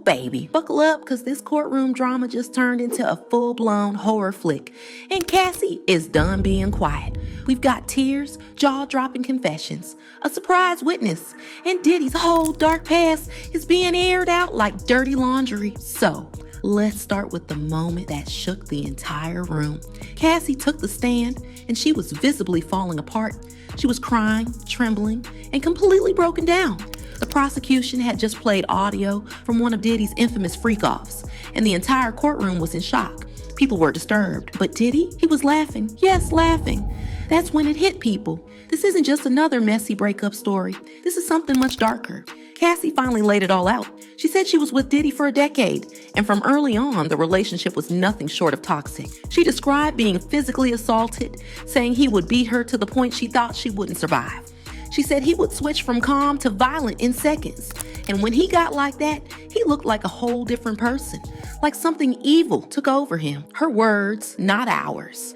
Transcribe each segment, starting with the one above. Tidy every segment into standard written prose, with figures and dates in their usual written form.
baby, buckle up because this courtroom drama just turned into a full-blown horror flick. And Cassie is done being quiet. We've got tears, jaw-dropping confessions, a surprise witness, and Diddy's whole dark past is being aired out like dirty laundry. So, let's start with the moment that shook the entire room. Cassie took the stand, and she was visibly falling apart. She was crying, trembling, and completely broken down. The prosecution had just played audio from one of Diddy's infamous freak-offs, and the entire courtroom was in shock. People were disturbed, but Diddy, he was laughing. Yes, laughing. That's when it hit people. This isn't just another messy breakup story. This is something much darker. Cassie finally laid it all out. She said she was with Diddy for a decade, and from early on, the relationship was nothing short of toxic. She described being physically assaulted, saying he would beat her to the point she thought she wouldn't survive. She said he would switch from calm to violent in seconds, and when he got like that, he looked like a whole different person, like something evil took over him. Her words, not ours.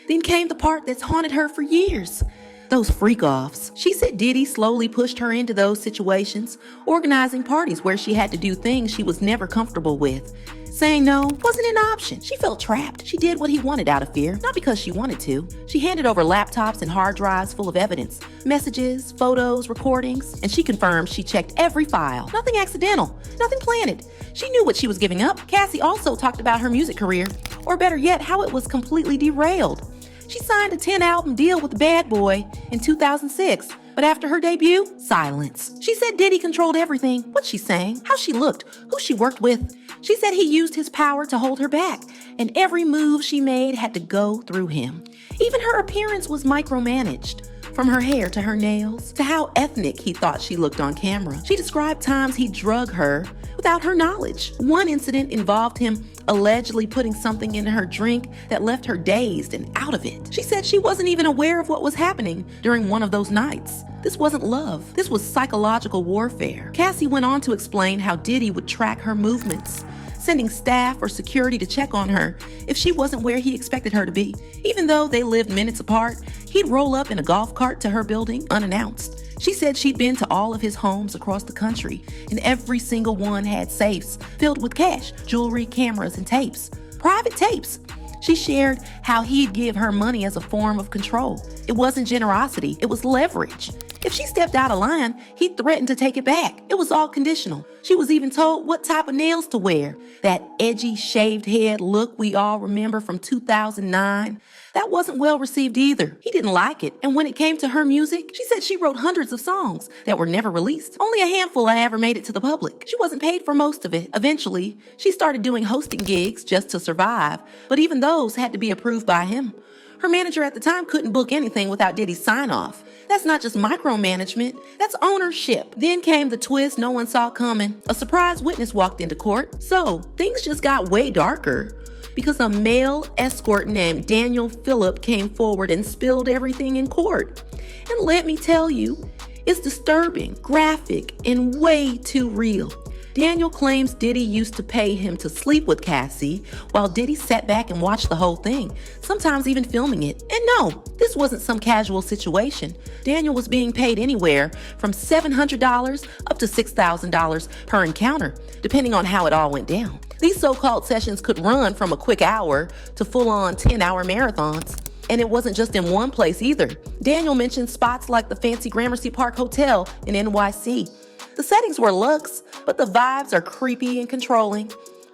Then came the part that's haunted her for years. Those freak-offs. She said Diddy slowly pushed her into those situations, organizing parties where she had to do things she was never comfortable with. Saying no wasn't an option. She felt trapped. She did what he wanted out of fear, not because she wanted to. She handed over laptops and hard drives full of evidence, messages, photos, recordings, and she confirmed she checked every file. Nothing accidental, nothing planted. She knew what she was giving up. Cassie also talked about her music career, or better yet, how it was completely derailed. She signed a 10-album deal with Bad Boy in 2006, but after her debut, silence. She said Diddy controlled everything, what she sang, how she looked, who she worked with. She said he used his power to hold her back, and every move she made had to go through him. Even her appearance was micromanaged. From her hair to her nails, to how ethnic he thought she looked on camera. She described times he drugged her without her knowledge. One incident involved him allegedly putting something in her drink that left her dazed and out of it. She said she wasn't even aware of what was happening during one of those nights. This wasn't love. This was psychological warfare. Cassie went on to explain how Diddy would track her movements, sending staff or security to check on her if she wasn't where he expected her to be. Even though they lived minutes apart, he'd roll up in a golf cart to her building unannounced. She said she'd been to all of his homes across the country, and every single one had safes filled with cash, jewelry, cameras, and tapes. Private tapes. She shared how he'd give her money as a form of control. It wasn't generosity, it was leverage. If she stepped out of line, he threatened to take it back. It was all conditional. She was even told what type of nails to wear. That edgy shaved head look we all remember from 2009. That wasn't well received either. He didn't like it. And when it came to her music, she said she wrote hundreds of songs that were never released. Only a handful ever made it to the public. She wasn't paid for most of it. Eventually, she started doing hosting gigs just to survive, but even those had to be approved by him. Her manager at the time couldn't book anything without Diddy's sign-off. That's not just micromanagement, that's ownership. Then came the twist no one saw coming. A surprise witness walked into court. So, things just got way darker because a male escort named Daniel Phillip came forward and spilled everything in court. And let me tell you, it's disturbing, graphic, and way too real. Daniel claims Diddy used to pay him to sleep with Cassie, while Diddy sat back and watched the whole thing, sometimes even filming it. And no, this wasn't some casual situation. Daniel was being paid anywhere from $700 up to $6,000 per encounter, depending on how it all went down. These so-called sessions could run from a quick hour to full-on 10-hour marathons. And it wasn't just in one place either. Daniel mentioned spots like the fancy Gramercy Park Hotel in NYC. The settings were luxe, but the vibes are creepy and controlling.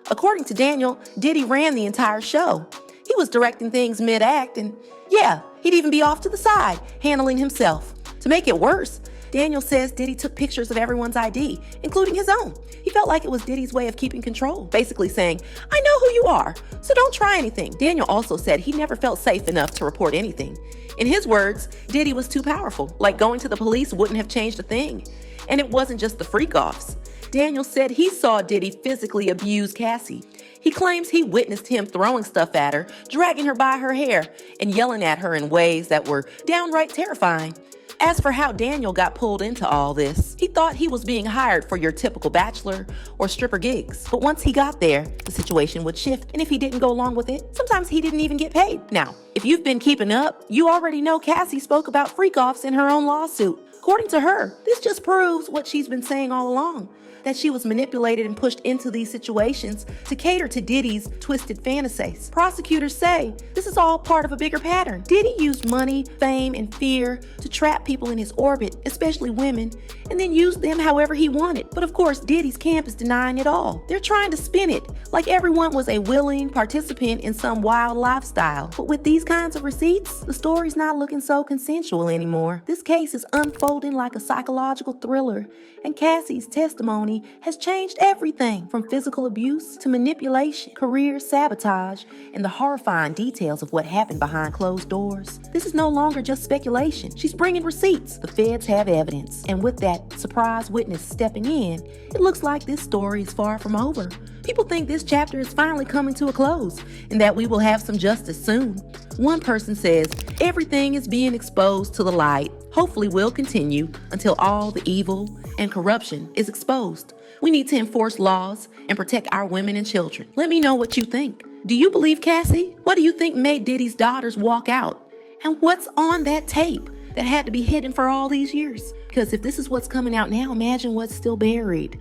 According to Daniel, Diddy ran the entire show. He was directing things mid-act, and yeah, he'd even be off to the side, handling himself. To make it worse, Daniel says Diddy took pictures of everyone's ID, including his own. He felt like it was Diddy's way of keeping control, basically saying, "I know who you are, so don't try anything." Daniel also said he never felt safe enough to report anything. In his words, Diddy was too powerful, like going to the police wouldn't have changed a thing. And it wasn't just the freak-offs. Daniel said he saw Diddy physically abuse Cassie. He claims he witnessed him throwing stuff at her, dragging her by her hair, and yelling at her in ways that were downright terrifying. As for how Daniel got pulled into all this, he thought he was being hired for your typical bachelor or stripper gigs. But once he got there, the situation would shift, and if he didn't go along with it, sometimes he didn't even get paid. Now, if you've been keeping up, you already know Cassie spoke about freak-offs in her own lawsuit. According to her, this just proves what she's been saying all along, that she was manipulated and pushed into these situations to cater to Diddy's twisted fantasies. Prosecutors say this is all part of a bigger pattern. Diddy used money, fame, and fear to trap people in his orbit, especially women, and then used them however he wanted. But of course, Diddy's camp is denying it all. They're trying to spin it like everyone was a willing participant in some wild lifestyle. But with these kinds of receipts, the story's not looking so consensual anymore. This case is unfolding like a psychological thriller, and Cassie's testimony has changed everything from physical abuse to manipulation, career sabotage, and the horrifying details of what happened behind closed doors. This is no longer just speculation. She's bringing receipts. The feds have evidence. And with that surprise witness stepping in, it looks like this story is far from over. People think this chapter is finally coming to a close and that we will have some justice soon. One person says, everything is being exposed to the light. Hopefully will continue until all the evil and corruption is exposed. We need to enforce laws and protect our women and children. Let me know what you think. Do you believe Cassie? What do you think made Diddy's daughters walk out? And what's on that tape that had to be hidden for all these years? Because if this is what's coming out now, imagine what's still buried.